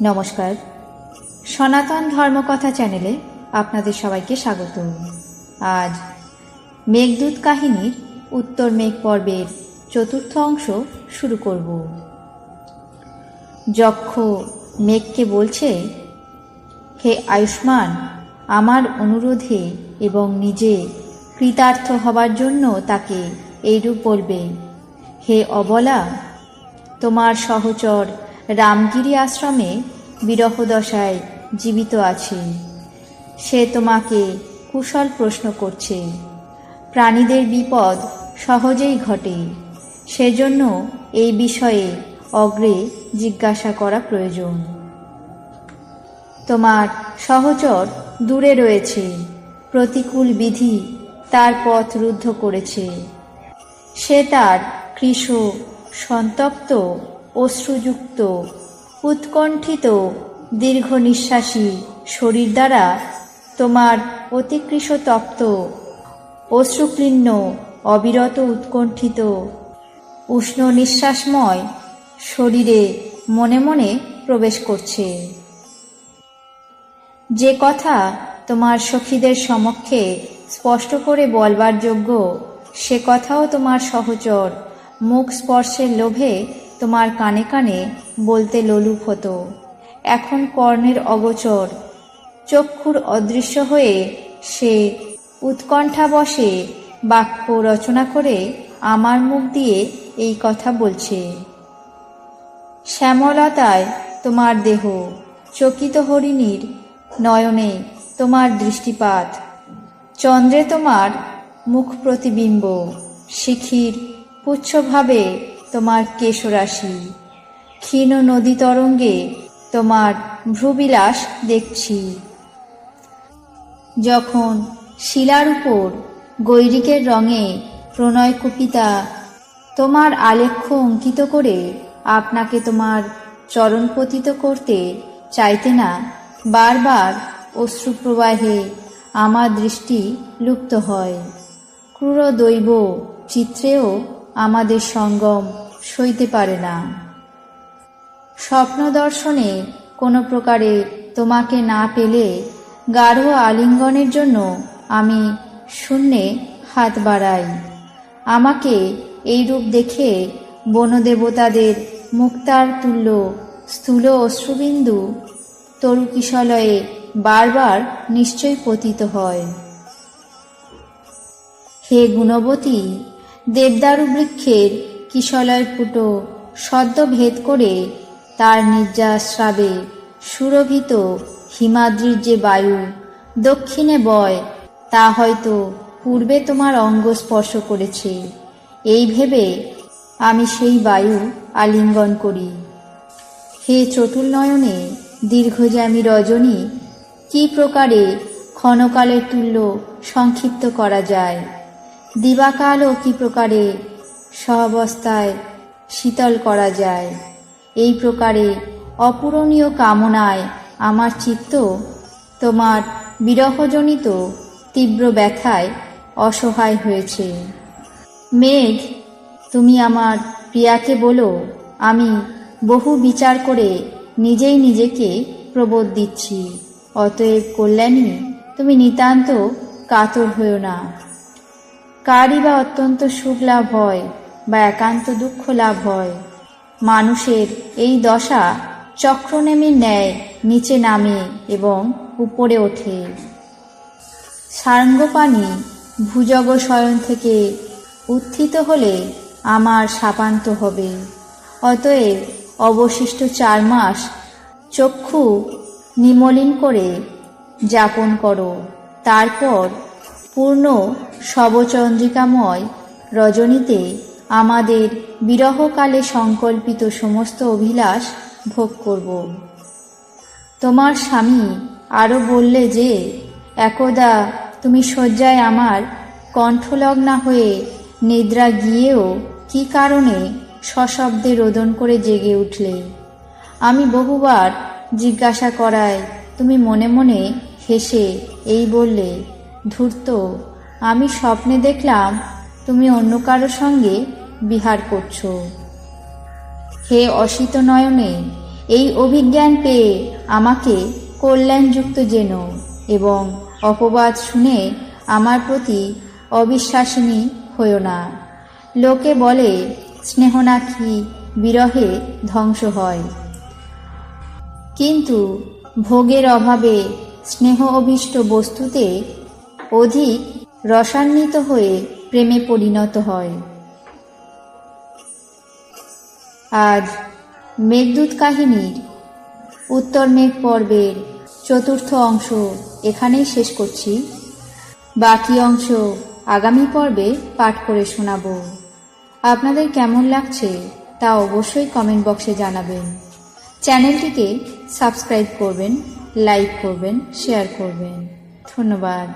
নমস্কার, সনাতন ধর্মকথা চ্যানেলে আপনাদের সবাইকে স্বাগত। আজ মেঘদূত কাহিনীর উত্তর মেঘ পর্বের চতুর্থ অংশ শুরু করব। যক্ষ মেঘকে বলছে, হে আয়ুষ্মান, আমার অনুরোধে এবং নিজে কৃতার্থ হবার জন্য তাকে এইরূপ বলবে, হে অবলা, তোমার সহচর রামগিরি আশ্রমে বিরহদশায় জীবিত আছে। সে তোমাকে কুশল প্রশ্ন করছে। প্রাণীদের বিপদ সহজেই ঘটে, সেজন্য এই বিষয়ে অগ্রে জিজ্ঞাসা করা প্রয়োজন। তোমার সহচর দূরে রয়েছে, প্রতিকূল বিধি তার পথ রুদ্ধ করেছে। সে তার কৃশ সন্তপ্ত অশ্রুযুক্ত উৎকণ্ঠিত দীর্ঘ নিঃশ্বাসী শরীর দ্বারা তোমার অতিকৃশতপ্ত অশ্রুক্লীন্ন অবিরত উৎকণ্ঠিত উষ্ণ নিঃশ্বাসময় শরীরে মনে মনে প্রবেশ করছে। যে কথা তোমার সখীদের সমক্ষে স্পষ্ট করে বলবার যোগ্য, সে কথাও তোমার সহচর মুখ স্পর্শের লোভে তোমার কানে কানে বলতে লোলুপ হতো। এখন কর্ণের অগোচর, চক্ষুর অদৃশ্য হয়ে সে উৎকণ্ঠাবশে বাক্য রচনা করে আমার মুখ দিয়ে এই কথা বলছে। শ্যামলতায় তোমার দেহ, চকিত হরিণীর নয়নে তোমার দৃষ্টিপাত, চন্দ্রে তোমার মুখ প্রতিবিম্ব, শিখির পুচ্ছভাবে তোমার কেশরাশি, ক্ষীণ নদী তরঙ্গে তোমার ভ্রুবিলাস দেখছি। যখন শিলার উপর গৈরিকের রঙে প্রণয় কুপিতা তোমার আলেখ্য অঙ্কিত করে আপনাকে তোমার চরণ পতিত করতে চাইতে না, বারবার অশ্রুপ্রবাহে আমার দৃষ্টি লুপ্ত হয়। ক্রূর দৈব চিত্রেও আমাদের সঙ্গম সইতে পারে না। স্বপ্ন দর্শনে কোনো প্রকারে তোমাকে না পেলে গাঢ় আলিঙ্গনের জন্য আমি শূন্যে হাত বাড়াই। আমাকে এই রূপ দেখে বনদেবতাদের মুক্তার তুল্য স্থূল অশ্রুবিন্দু তরুকিশলয়ে বারবার নিশ্চয় পতিত হয়। হে গুণবতী, দেবদারু বৃক্ষের কিশলয় ফুটো সদ্য ভেদ করে তার নির্যাস্রাবে সুরভিত হিমাদ্রির যে বায়ু দক্ষিণে বয়, তা হয়তো পূর্বে তোমার অঙ্গ স্পর্শ করেছে। এই ভেবে আমি সেই বায়ু আলিঙ্গন করি। হে চতুর্নয়নে দীর্ঘজামী রজনী, কি প্রকারে ক্ষণকালের তুল্য সংক্ষিপ্ত করা যায়, দিবাকালও কি প্রকারে সহাবস্থায় শীতল করা যায়। এই প্রকারে অপূরণীয় কামনায় আমার চিত্ত তোমার বিরহজনিত তীব্র ব্যথায় অসহায় হয়েছে। মেঘ, তুমি আমার প্রিয়াকে বলো, আমি বহু বিচার করে নিজেই নিজেকে প্রবোধ দিচ্ছি। অতএব কল্যাণী, তুমি নিতান্ত কাতর হইও না। কারই বা অত্যন্ত সুখ লাভ হয় বা একান্ত দুঃখ লাভ হয়। মানুষের এই দশা চক্রনেমির ন্যায় নিচে নামে এবং উপরে ওঠে। সাঙ্গপাণি ভুজগ শয়ন থেকে উত্থিত হলে আমার শাপান্ত হবে। অতএব অবশিষ্ট 4 মাস চক্ষু নিমলিন করে যাপন করো। তারপর পূর্ণ শবচন্দ্রিকাময় রজনীতে আমাদের বিরহকালে সংকল্পিত সমস্ত অভিলাষ ভোগ করব। তোমার স্বামী আরও বললে যে, একদা তুমি শয্যায় আমার কণ্ঠলগ্না হয়ে নিদ্রা গিয়েও কি কারণে সশব্দে রোদন করে জেগে উঠলে। আমি বহুবার জিজ্ঞাসা করায় তুমি মনে মনে হেসে এই বললে, ধূর্ত, আমি স্বপ্নে দেখলাম তুমি অন্য কারো সঙ্গে বিহার করছ। হে অসিত নয়নে, এই অভিজ্ঞান পেয়ে আমাকে কল্যাণযুক্ত যেন এবং অপবাদ শুনে আমার প্রতি অবিশ্বাসিনী হইও না। লোকে বলে স্নেহ নাকি বিরহে ধ্বংস হয়, কিন্তু ভোগের অভাবে স্নেহ অভীষ্ট বস্তুতে অধিক রসান্বিত হয়ে প্রেমে পরিণত হয়। আজ মেঘদূত কাহিনীর উত্তর মেঘ পর্বের চতুর্থ অংশ এখানেই শেষ করছি। বাকি অংশ আগামী পর্বে পাঠ করে শোনাব। আপনাদের কেমন লাগছে তা অবশ্যই কমেন্ট বক্সে জানাবেন। চ্যানেলটিকে সাবস্ক্রাইব করবেন, লাইক করবেন, শেয়ার করবেন। ধন্যবাদ।